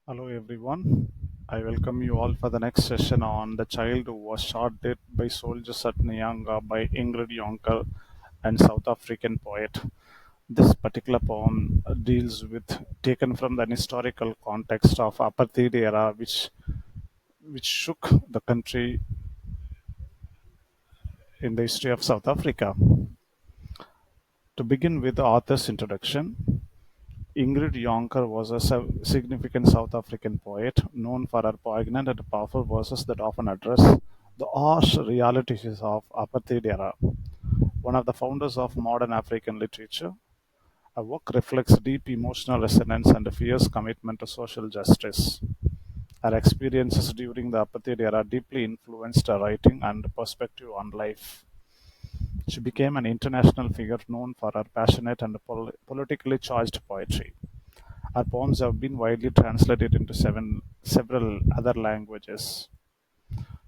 Hello everyone. I welcome you all for the next session on the child who was shot dead by soldiers at Nyanga by Ingrid Jonker and South African poet. This particular poem deals with taken from the historical context of apartheid era which shook the country in the history of South Africa. To begin with the author's introduction, Ingrid Jonker was a significant South African poet known for her poignant and powerful verses that often address the harsh realities of apartheid era. One of the founders of modern African literature, her work reflects deep emotional resonance and a fierce commitment to social justice. Her experiences during the apartheid era deeply influenced her writing and perspective on life. She became an international figure known for her passionate and politically charged poetry. Her poems have been widely translated into several other languages.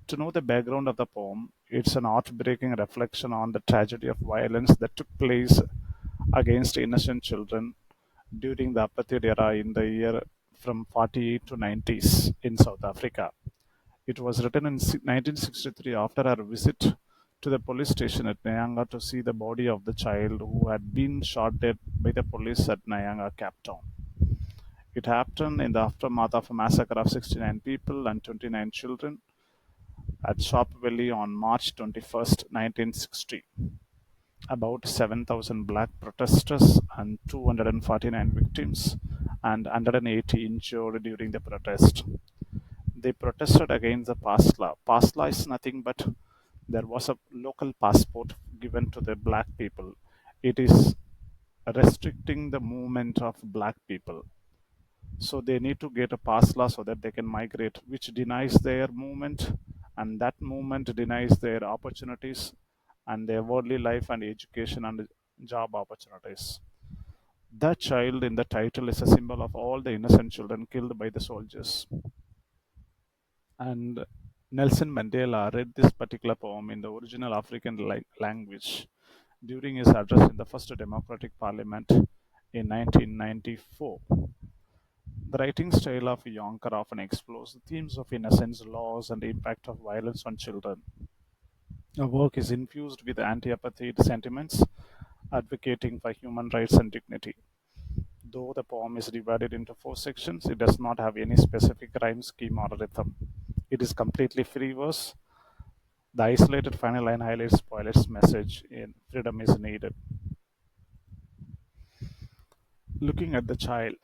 To know the background of the poem, it's an heartbreaking reflection on the tragedy of violence that took place against innocent children during the apartheid era in the year from 48 to 90s in South Africa. It was written in 1963 after her visit to the police station at Nyanga to see the body of the child who had been shot dead by the police at Nyanga, Cape Town. It happened in the aftermath of a massacre of 69 people and 29 children at Sharpeville on March 21, 1960. About 7,000 black protesters and 249 victims and 180 injured during the protest. They protested against the pass law. Pass law is nothing but there was a local passport given to the black people. It is restricting the movement of black people. So they need to get a pass law so that they can migrate, which denies their movement, and that movement denies their opportunities and their worldly life and education and job opportunities. That child in the title is a symbol of all the innocent children killed by the soldiers. And Nelson Mandela read this particular poem in the original African language during his address in the first Democratic Parliament in 1994. The writing style of Yonker often explores the themes of innocence, loss, and the impact of violence on children. The work is infused with anti-apartheid sentiments, advocating for human rights and dignity. Though the poem is divided into four sections, it does not have any specific rhyme scheme or rhythm. It is completely free verse. The isolated final line highlights poet's message in freedom is needed. Looking at the child,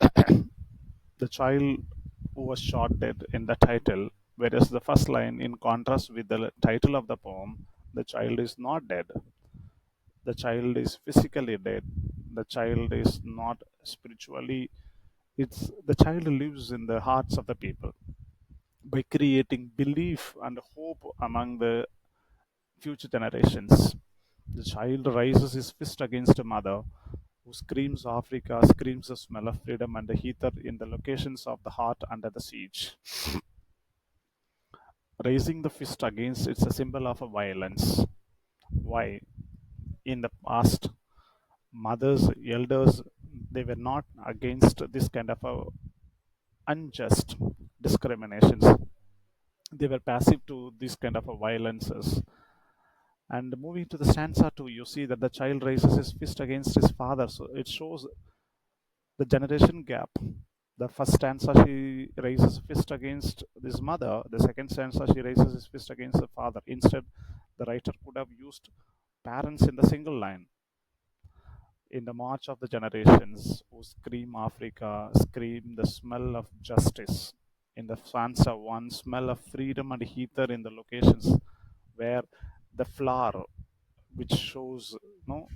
the child who was shot dead in the title, whereas the first line, in contrast with the title of the poem, the child is not dead. The child is physically dead. The child is not spiritually. It's the child lives in the hearts of the people by creating belief and hope among the future generations. The child raises his fist against a mother who screams Africa, screams the smell of freedom and the heather in the locations of the heart under the siege. Raising the fist against it's a symbol of a violence. Why? In the past, mothers, elders, they were not against this kind of a unjust discriminations. They were passive to this kind of a violences. And moving to the stanza 2, you see that the child raises his fist against his father. So it shows the generation gap. The first stanza she raises fist against his mother. The second stanza she raises his fist against the father. Instead, the writer could have used parents in the single line. In the march of the generations who scream Africa, scream the smell of justice. In the stanza 1, smell of freedom and heather in the locations where the flower, which shows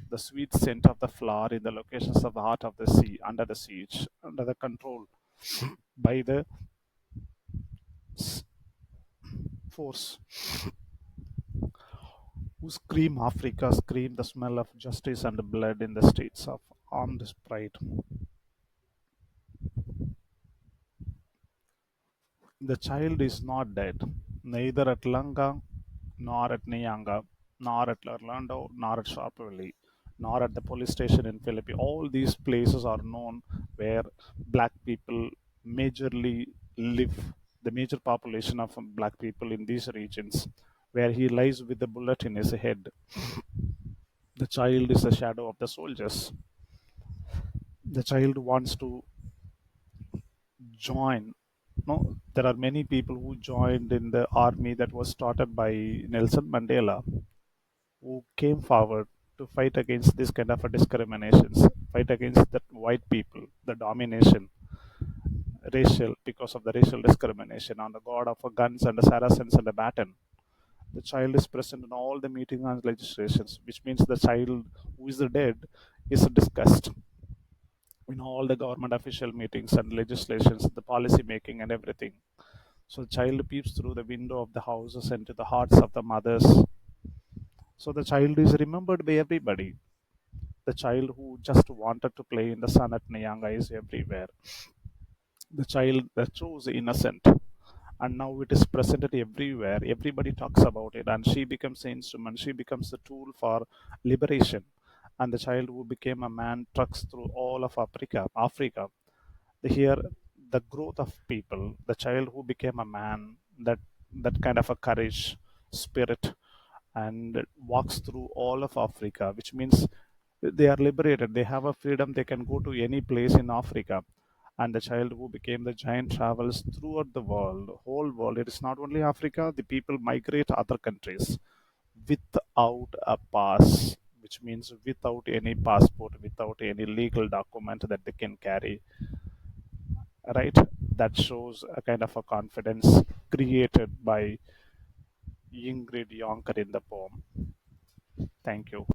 the sweet scent of the flower in the locations of the heart of the sea, under the siege, under the control by the force, who scream Africa, scream the smell of justice and blood in the streets of armed pride. The child is not dead, neither at Langa, nor at Nyanga, nor at Orlando, nor at Sharpeville, nor at the police station in Philippi. All these places are known where black people majorly live, the major population of black people in these regions, where he lies with a bullet in his head. The child is a shadow of the soldiers. The child wants to join. No, there are many people who joined in the army that was started by Nelson Mandela, who came forward to fight against this kind of a discriminations, fight against the white people, the domination, racial, because of the racial discrimination on the god of guns and the Saracens and the baton. The child is present in all the meetings and legislations, which means the child who is dead is discussed in all the government official meetings and legislations, the policy making and everything. So the child peeps through the window of the houses into the hearts of the mothers. So the child is remembered by everybody. The child who just wanted to play in the sun at Nyanga is everywhere. The child that chose innocent, and now it is presented everywhere. Everybody talks about it, and she becomes the instrument. She becomes the tool for liberation. And the child who became a man trucks through all of Africa. Here, the growth of people, the child who became a man, that kind of a courage, spirit, and walks through all of Africa, which means they are liberated. They have a freedom. They can go to any place in Africa. And the child who became the giant travels throughout the world, whole world. It is not only Africa. The people migrate to other countries without a pass, which means without any passport, without any legal document that they can carry. Right? That shows a kind of a confidence created by Ingrid Yonker in the poem. Thank you.